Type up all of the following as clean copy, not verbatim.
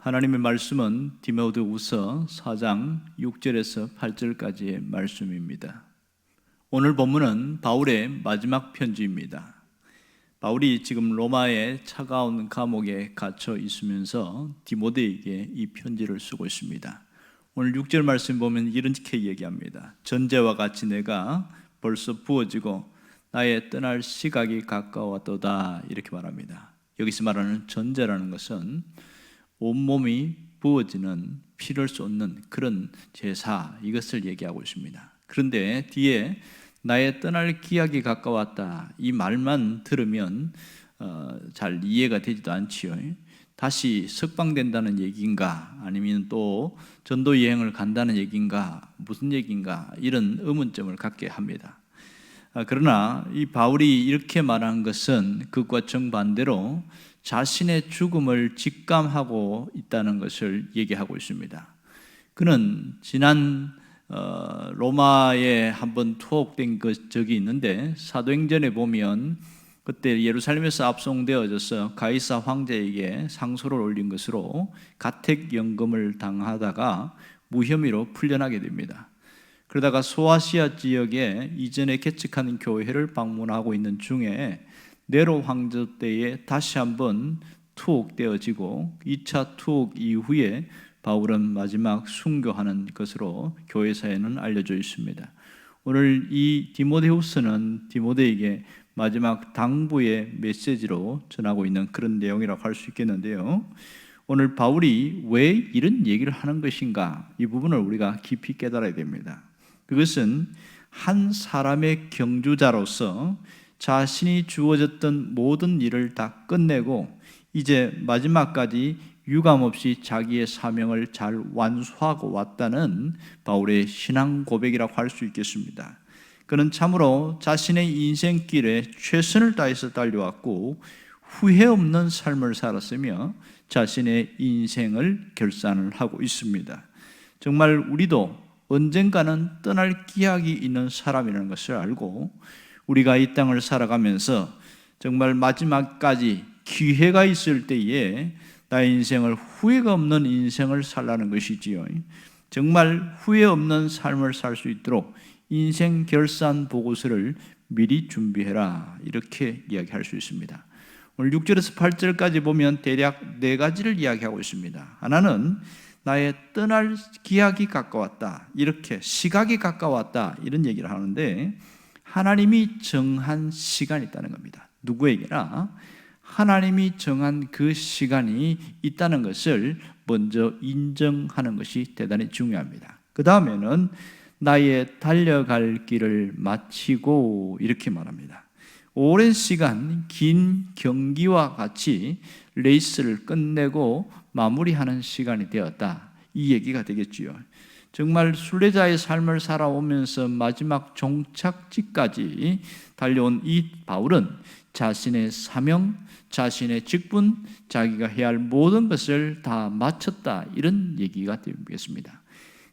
하나님의 말씀은 디모데후서 4장 6절에서 8절까지의 말씀입니다. 오늘 본문은 바울의 마지막 편지입니다. 바울이 지금 로마의 차가운 감옥에 갇혀 있으면서 디모데에게 이 편지를 쓰고 있습니다. 오늘 6절 말씀 보면 이렇게 얘기합니다. 전제와 같이 내가 벌써 부어지고 나의 떠날 시각이 가까웠도다, 이렇게 말합니다. 여기서 말하는 전제라는 것은 온몸이 부어지는 피를 쏟는 그런 제사, 이것을 얘기하고 있습니다. 그런데 뒤에 나의 떠날 기약이 가까웠다, 이 말만 들으면 잘 이해가 되지도 않지요. 다시 석방된다는 얘기인가, 아니면 또 전도 여행을 간다는 얘기인가, 무슨 얘기인가, 이런 의문점을 갖게 합니다. 그러나 이 바울이 이렇게 말한 것은 그것과 정반대로 자신의 죽음을 직감하고 있다는 것을 얘기하고 있습니다. 그는 지난 로마에 한번 투옥된 적이 있는데, 사도행전에 보면 그때 예루살렘에서 압송되어져서 가이사 황제에게 상소를 올린 것으로 가택연금을 당하다가 무혐의로 풀려나게 됩니다. 그러다가 소아시아 지역에 이전에 개척한 교회를 방문하고 있는 중에 네로 황제 때에 다시 한번 투옥되어지고 2차 투옥 이후에 바울은 마지막 순교하는 것으로 교회사에는 알려져 있습니다. 오늘 이 디모데후서는 디모데에게 마지막 당부의 메시지로 전하고 있는 그런 내용이라고 할 수 있겠는데요. 오늘 바울이 왜 이런 얘기를 하는 것인가, 이 부분을 우리가 깊이 깨달아야 됩니다. 그것은 한 사람의 경주자로서 자신이 주어졌던 모든 일을 다 끝내고 이제 마지막까지 유감없이 자기의 사명을 잘 완수하고 왔다는 바울의 신앙 고백이라고 할 수 있겠습니다. 그는 참으로 자신의 인생길에 최선을 다해서 달려왔고 후회 없는 삶을 살았으며 자신의 인생을 결산을 하고 있습니다. 정말 우리도 언젠가는 떠날 기약이 있는 사람이라는 것을 알고 우리가 이 땅을 살아가면서 정말 마지막까지 기회가 있을 때에 나의 인생을 후회가 없는 인생을 살라는 것이지요. 정말 후회 없는 삶을 살 수 있도록 인생 결산 보고서를 미리 준비해라, 이렇게 이야기할 수 있습니다. 오늘 6절에서 8절까지 보면 대략 4가지를 이야기하고 있습니다. 하나는 나의 떠날 기약이 가까웠다, 이렇게 시각이 가까웠다, 이런 얘기를 하는데 하나님이 정한 시간이 있다는 겁니다. 누구에게나 하나님이 정한 그 시간이 있다는 것을 먼저 인정하는 것이 대단히 중요합니다. 그 다음에는 나의 달려갈 길을 마치고, 이렇게 말합니다. 오랜 시간 긴 경기와 같이 레이스를 끝내고 마무리하는 시간이 되었다, 이 얘기가 되겠지요. 정말 순례자의 삶을 살아오면서 마지막 종착지까지 달려온 이 바울은 자신의 사명, 자신의 직분, 자기가 해야 할 모든 것을 다 마쳤다, 이런 얘기가 되겠습니다.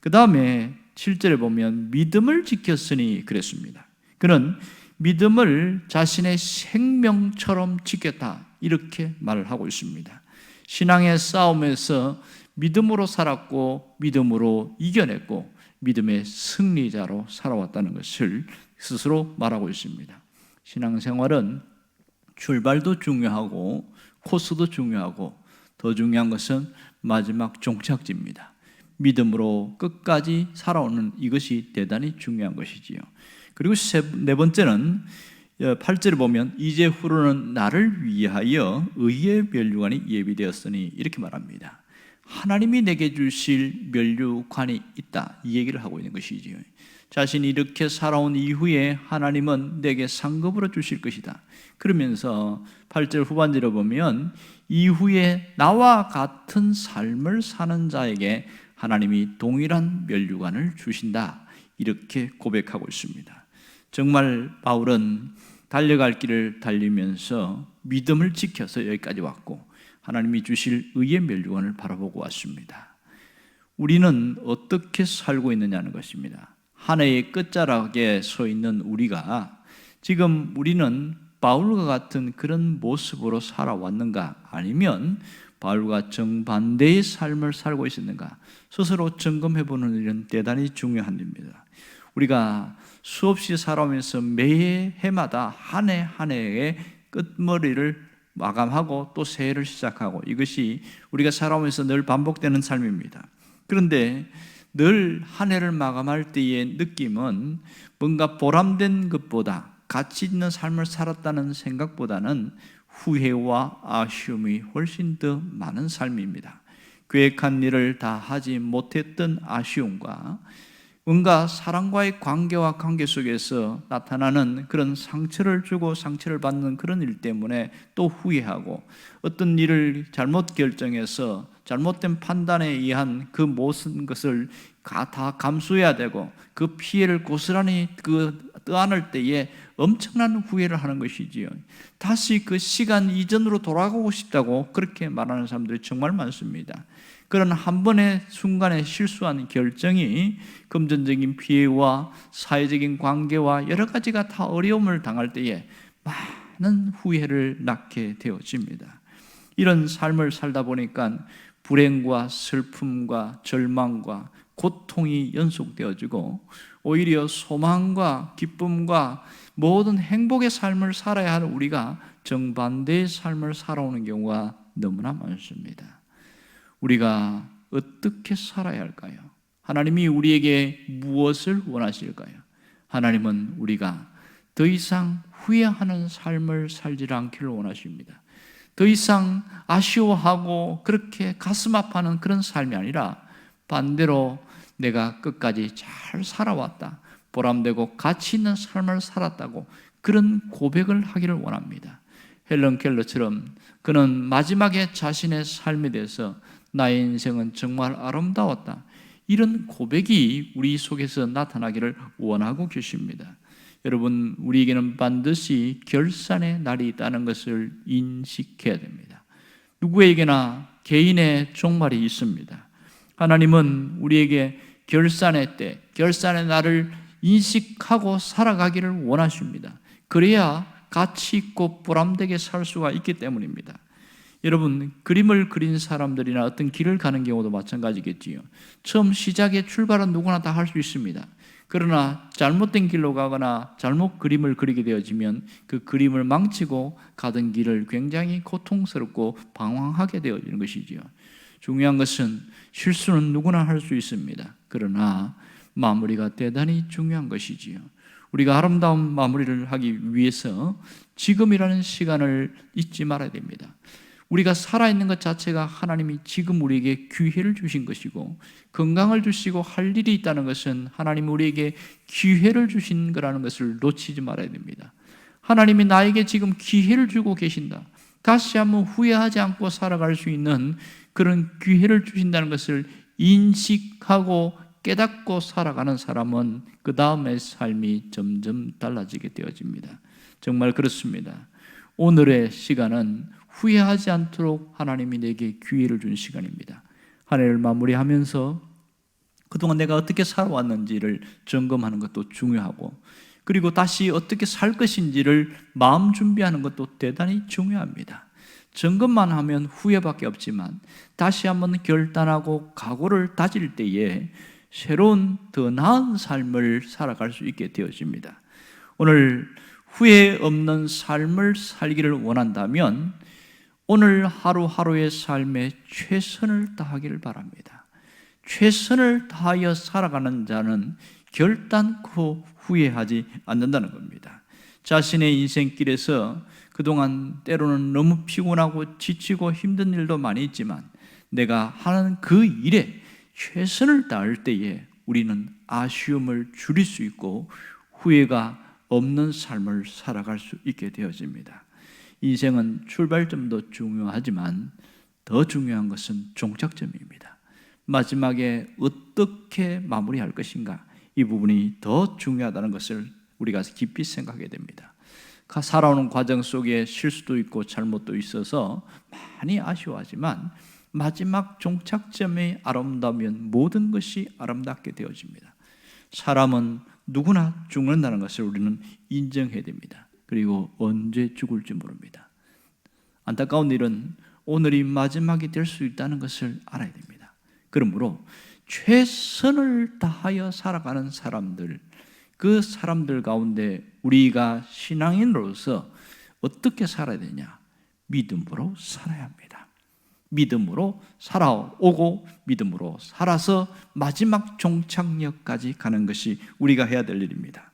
그 다음에 7절에 보면 믿음을 지켰으니 그랬습니다. 그는 믿음을 자신의 생명처럼 지켰다, 이렇게 말을 하고 있습니다. 신앙의 싸움에서 믿음으로 살았고 믿음으로 이겨냈고 믿음의 승리자로 살아왔다는 것을 스스로 말하고 있습니다. 신앙생활은 출발도 중요하고 코스도 중요하고 더 중요한 것은 마지막 종착지입니다. 믿음으로 끝까지 살아오는 이것이 대단히 중요한 것이지요. 그리고 네 번째는 8절에 보면 이제후로는 나를 위하여 의의 면류관이 예비되었으니, 이렇게 말합니다. 하나님이 내게 주실 면류관이 있다, 이 얘기를 하고 있는 것이지요. 자신이 이렇게 살아온 이후에 하나님은 내게 상급으로 주실 것이다. 그러면서 8절 후반절에 보면 이후에 나와 같은 삶을 사는 자에게 하나님이 동일한 면류관을 주신다, 이렇게 고백하고 있습니다. 정말 바울은 달려갈 길을 달리면서 믿음을 지켜서 여기까지 왔고 하나님이 주실 의의 면류관을 바라보고 왔습니다. 우리는 어떻게 살고 있느냐는 것입니다. 한 해의 끝자락에 서 있는 우리가 지금 우리는 바울과 같은 그런 모습으로 살아왔는가, 아니면 바울과 정반대의 삶을 살고 있었는가 스스로 점검해보는 일은 대단히 중요한 일입니다. 우리가 수없이 살아오면서 매 해마다 한 해 한 해의 끝머리를 마감하고 또 새해를 시작하고, 이것이 우리가 살아오면서 늘 반복되는 삶입니다. 그런데 늘 한 해를 마감할 때의 느낌은 뭔가 보람된 것보다, 가치 있는 삶을 살았다는 생각보다는 후회와 아쉬움이 훨씬 더 많은 삶입니다. 계획한 일을 다 하지 못했던 아쉬움과 뭔가 사람과의 관계와 관계 속에서 나타나는 그런 상처를 주고 상처를 받는 그런 일 때문에 또 후회하고, 어떤 일을 잘못 결정해서 잘못된 판단에 의한 그 모든 것을 다 감수해야 되고 그 피해를 고스란히 떠안을 때에 엄청난 후회를 하는 것이지요. 다시 그 시간 이전으로 돌아가고 싶다고 그렇게 말하는 사람들이 정말 많습니다. 그런 한 번의 순간에 실수한 결정이 금전적인 피해와 사회적인 관계와 여러 가지가 다 어려움을 당할 때에 많은 후회를 낳게 되어집니다. 이런 삶을 살다 보니까 불행과 슬픔과 절망과 고통이 연속되어지고, 오히려 소망과 기쁨과 모든 행복의 삶을 살아야 할 우리가 정반대의 삶을 살아오는 경우가 너무나 많습니다. 우리가 어떻게 살아야 할까요? 하나님이 우리에게 무엇을 원하실까요? 하나님은 우리가 더 이상 후회하는 삶을 살지 않기를 원하십니다. 더 이상 아쉬워하고 그렇게 가슴 아파하는 그런 삶이 아니라 반대로 내가 끝까지 잘 살아왔다, 보람되고 가치 있는 삶을 살았다고 그런 고백을 하기를 원합니다. 헬런 켈러처럼 그는 마지막에 자신의 삶에 대해서 나의 인생은 정말 아름다웠다, 이런 고백이 우리 속에서 나타나기를 원하고 계십니다. 여러분, 우리에게는 반드시 결산의 날이 있다는 것을 인식해야 됩니다. 누구에게나 개인의 종말이 있습니다. 하나님은 우리에게 결산의 때, 결산의 날을 인식하고 살아가기를 원하십니다. 그래야 가치 있고 보람되게 살 수가 있기 때문입니다. 여러분, 그림을 그린 사람들이나 어떤 길을 가는 경우도 마찬가지겠지요. 처음 시작의 출발은 누구나 다 할 수 있습니다. 그러나 잘못된 길로 가거나 잘못 그림을 그리게 되어지면 그 그림을 망치고 가던 길을 굉장히 고통스럽고 방황하게 되어지는 것이지요. 중요한 것은 실수는 누구나 할 수 있습니다. 그러나 마무리가 대단히 중요한 것이지요. 우리가 아름다운 마무리를 하기 위해서 지금이라는 시간을 잊지 말아야 됩니다. 우리가 살아있는 것 자체가 하나님이 지금 우리에게 기회를 주신 것이고, 건강을 주시고 할 일이 있다는 것은 하나님이 우리에게 기회를 주신 거라는 것을 놓치지 말아야 됩니다. 하나님이 나에게 지금 기회를 주고 계신다, 다시 한번 후회하지 않고 살아갈 수 있는 그런 기회를 주신다는 것을 인식하고 깨닫고 살아가는 사람은 그 다음의 삶이 점점 달라지게 되어집니다. 정말 그렇습니다. 오늘의 시간은 후회하지 않도록 하나님이 내게 기회를 준 시간입니다. 한 해를 마무리하면서 그동안 내가 어떻게 살아왔는지를 점검하는 것도 중요하고, 그리고 다시 어떻게 살 것인지를 마음 준비하는 것도 대단히 중요합니다. 점검만 하면 후회밖에 없지만 다시 한번 결단하고 각오를 다질 때에 새로운 더 나은 삶을 살아갈 수 있게 되어집니다. 오늘 후회 없는 삶을 살기를 원한다면 오늘 하루하루의 삶에 최선을 다하기를 바랍니다. 최선을 다하여 살아가는 자는 결단코 후회하지 않는다는 겁니다. 자신의 인생길에서 그동안 때로는 너무 피곤하고 지치고 힘든 일도 많이 있지만 내가 하는 그 일에 최선을 다할 때에 우리는 아쉬움을 줄일 수 있고 후회가 없는 삶을 살아갈 수 있게 되어집니다. 인생은 출발점도 중요하지만 더 중요한 것은 종착점입니다. 마지막에 어떻게 마무리할 것인가, 이 부분이 더 중요하다는 것을 우리가 깊이 생각하게 됩니다. 살아오는 과정 속에 실수도 있고 잘못도 있어서 많이 아쉬워하지만 마지막 종착점이 아름다우면 모든 것이 아름답게 되어집니다. 사람은 누구나 죽는다는 것을 우리는 인정해야 됩니다. 그리고 언제 죽을지 모릅니다. 안타까운 일은 오늘이 마지막이 될 수 있다는 것을 알아야 됩니다. 그러므로 최선을 다하여 살아가는 사람들, 그 사람들 가운데 우리가 신앙인으로서 어떻게 살아야 되냐? 믿음으로 살아야 합니다. 믿음으로 살아오고 믿음으로 살아서 마지막 종착역까지 가는 것이 우리가 해야 될 일입니다.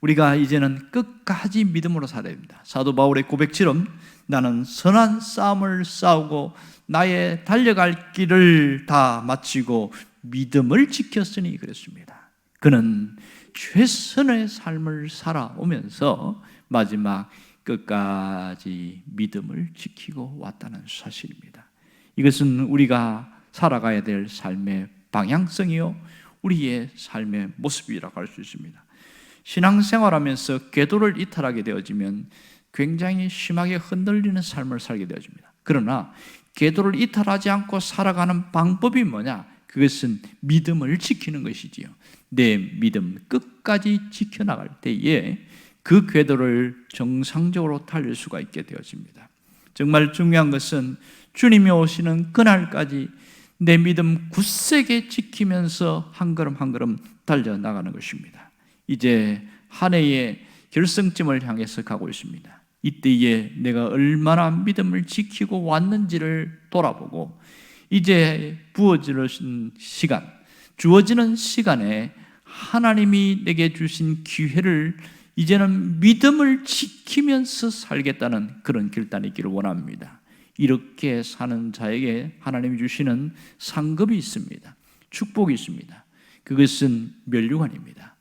우리가 이제는 끝까지 믿음으로 살아야 됩니다. 사도 바울의 고백처럼 나는 선한 싸움을 싸우고 나의 달려갈 길을 다 마치고 믿음을 지켰으니 그랬습니다. 그는 최선의 삶을 살아오면서 마지막 끝까지 믿음을 지키고 왔다는 사실입니다. 이것은 우리가 살아가야 될 삶의 방향성이요, 우리의 삶의 모습이라고 할 수 있습니다. 신앙생활하면서 궤도를 이탈하게 되어지면 굉장히 심하게 흔들리는 삶을 살게 되어집니다. 그러나 궤도를 이탈하지 않고 살아가는 방법이 뭐냐? 그것은 믿음을 지키는 것이지요. 내 믿음 끝까지 지켜나갈 때에 그 궤도를 정상적으로 달릴 수가 있게 되어집니다. 정말 중요한 것은 주님이 오시는 그날까지 내 믿음 굳세게 지키면서 한 걸음 한 걸음 달려나가는 것입니다. 이제 한 해의 결승점을 향해서 가고 있습니다. 이때에 내가 얼마나 믿음을 지키고 왔는지를 돌아보고 이제 주어지는 시간에 하나님이 내게 주신 기회를 이제는 믿음을 지키면서 살겠다는 그런 결단이 있기를 원합니다. 이렇게 사는 자에게 하나님이 주시는 상급이 있습니다. 축복이 있습니다. 그것은 면류관입니다.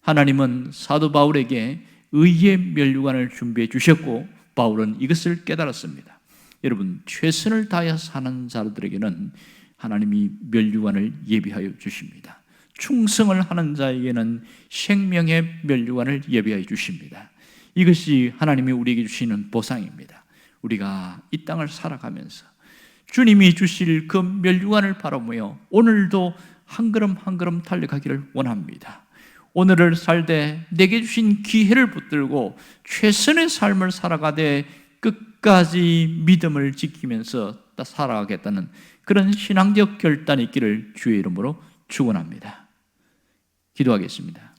하나님은 사도 바울에게 의의 면류관을 준비해 주셨고 바울은 이것을 깨달았습니다. 여러분, 최선을 다하여 사는 자들에게는 하나님이 면류관을 예비하여 주십니다. 충성을 하는 자에게는 생명의 면류관을 예비하여 주십니다. 이것이 하나님이 우리에게 주시는 보상입니다. 우리가 이 땅을 살아가면서 주님이 주실 그 면류관을 바라보며 오늘도 한 걸음 한 걸음 달려가기를 원합니다. 오늘을 살되 내게 주신 기회를 붙들고 최선의 삶을 살아가되 끝까지 믿음을 지키면서 살아가겠다는 그런 신앙적 결단이 있기를 주의 이름으로 축원합니다. 기도하겠습니다.